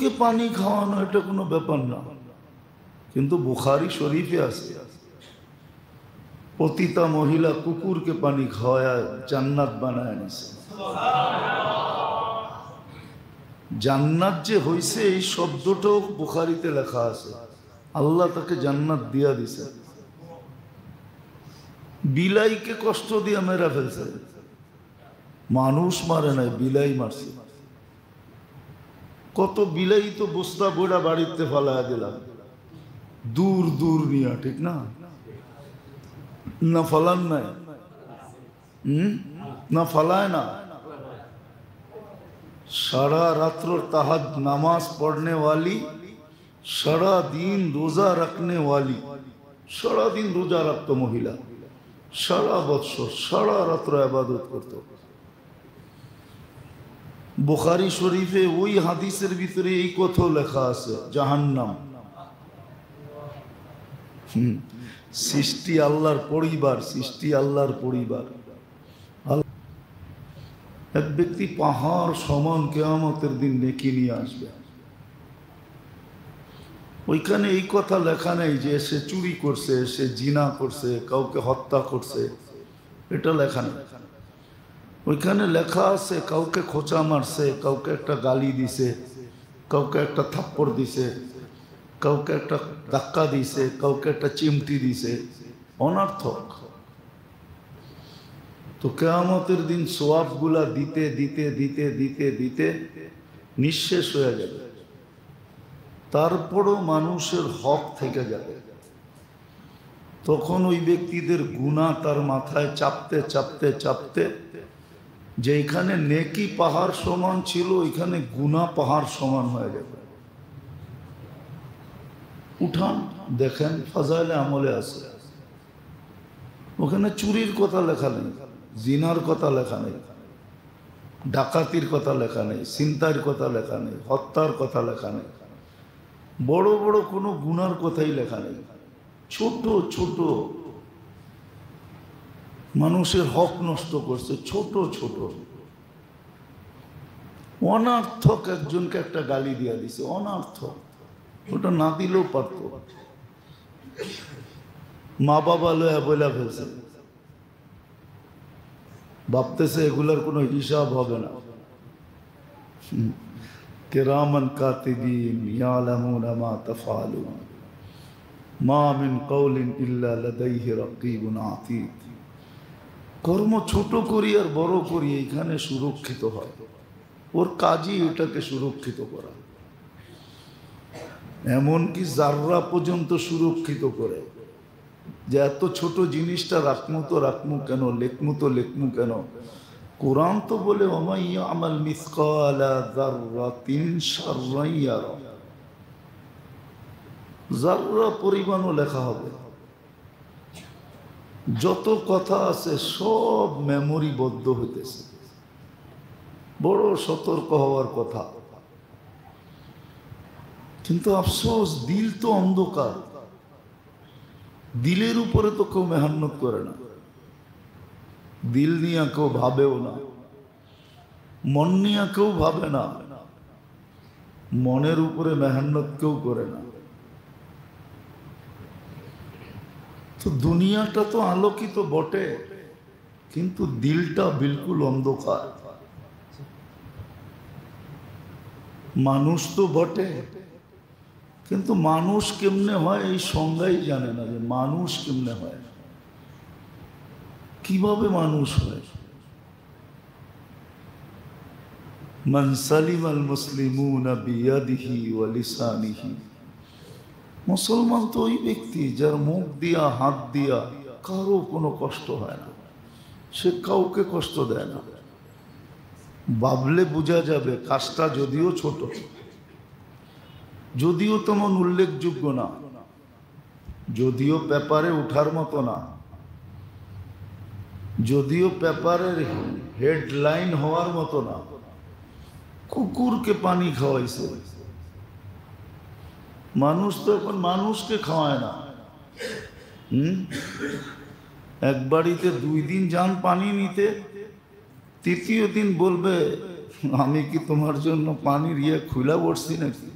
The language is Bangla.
কুকুরকে পানি খাওয়ানো এটা কোনো ব্যাপার না, কিন্তু বুখারী শরীফে আছে পতিতা মহিলা কুকুরকে পানি খাওয়ায়া জান্নাত বানায় নিছে। জান্নাত যে হইছে এই শব্দটাও বুখারীতে লেখা আছে, আল্লাহ তাকে জান্নাত দিয়া দিছে। বিলাইকে কষ্ট দিয়ে মেরা ফেলছে, মানুষ মারে নাই, বিলাই মারছে। কত বিলাই তো বস্তা বইটা বাড়িতে ফালায়া দিলাম, দূর দূর নিয়া, ঠিক না? না ফালান নাই, না ফালায় না। सारा रात्र तहज नमाज पढ़ने वाली, सारा दिन रोजा रखने वाली, सारा दिन रोजा रखतो महिला, सारा बत्सर सारा रात्र इबादत करतो। बुखारी शरीफे वही हादिसेर भितरे এই কথা লেখা আছে, জাহান্নাম সৃষ্টি আল্লাহর পরিবার, সৃষ্টি আল্লাহর পরিবার। এক ব্যক্তি পাহাড় সমান কিয়ামতের দিন নেকি নিয়ে আসবে। ওইখানে এই কথা লেখা নেই যে সে চুরি করছে, সে জিনা করছে, কাউকে হত্যা করছে, এটা লেখা নেই। ওইখানে লেখা আছে কাউকে খোঁচা মারছে, কাউকে একটা গালি দিছে, কাউকে একটা থাপ্পড় দিছে, কাউকে একটা ধাক্কা দিছে, কাউকে একটা চিমটি দিছে, অনর্থক। তো কিয়ামতের দিন সওয়াবগুলা দিতে দিতে দিতে দিতে দিতে নিঃশেষ হয়ে যাবে, তারপরও মানুষের হক থেকে যাবে। তখন ওই ব্যক্তিদের গুনাহ তার মাথায় চাপতে চাপতে চাপতে, যেখানে নেকি পাহাড় সমান ছিল ওইখানে গুনাহ পাহাড় সমান হয়ে যাবে। উঠান দেখেন, ফাজাইলে আমলে আছে, ওখানে চুরির কথা লেখা নেই, জিনার কথা লেখা নেই, ডাকাতির কথা লেখা নেই, ছিনতাইয়ের কথা লেখা নেই, হত্যার কথা লেখা নেই, বড় বড় কোনো গুনার কথাই লেখা নেই। ছোট ছোট মানুষের হক নষ্ট করছে, ছোট ছোট অনার্থক একজনকে একটা গালি দিয়া দিছে, অনার্থক, ওটা না দিলেও পারত। মা বাবা লয়া বইলা ফেলছে, ভাবতেছে এগুলার কোনো হিসাব হবে না। কিরামান কাতিবিন ইয়ালামুনা মা তাফআলুন মা মিন কওলিন ইল্লা লাদাইহি রাকিবুন আতীদ। কর্ম ছোট করি আর বড় করি, এখানে সুরক্ষিত হয়, ওর কাজই এটাকে সুরক্ষিত করা। এমনকি জাররা পর্যন্ত সুরক্ষিত করে, যে এত ছোট জিনিসটা রাখমু তো রাখমু কেন, লেখমু তো লেখমু কেন। কোরআন তো বলে ওয়া ইয়ামাল মিসকালা যাররাতিন শাররান ইয়ারা, জাররা পরিমাণও লেখা হবে। যত কথা আছে সব মেমোরিবদ্ধ হইতেছে, বড় সতর্ক হওয়ার কথা। কিন্তু আফসোস, দিল তো অন্ধকার, দিলের উপরে তো কেউ মেহনত করে না, দিল নিয়ে কেউ ভাবেও না, মন নিয়ে কেউ ভাবে না, মনের উপরে মেহনত কেউ করে না। তো দুনিয়াটা তো আলোকিত বটে, কিন্তু দিলটা বিলকুল অন্ধকার। মানুষ তো বটে, কিন্তু মানুষ কেমনে হয় এই সংজ্ঞাই জানে না, যে মানুষ কেমনে হয়, কিভাবে মানুষ হয়। মান সালিমাল মুসলিমুনা বিয়াদিহি ওয়া লিসানিহি, মুসলমান তো ওই ব্যক্তি যার মুখ দিয়া হাত দিয়া কারো কোনো কষ্ট হয় না, সে কাউকে কষ্ট দেয় না। ভাবলে বোঝা যাবে কাজটা যদিও ছোট, যদিও তেমন উল্লেখযোগ্য না, যদিও পেপারে ওঠার মতো না, যদিও পেপারের হেডলাইন হওয়ার মতো না, কুকুরকে পানি খাওয়াইছে। মানুষ তো এখন মানুষকে খাওয়ায় না। এক বাড়িতে 2 দিন যান পানি নিতে, তৃতীয় দিন বলবে আমি কি তোমার জন্য পানির ইয়ে খুলা বসছি নাকি।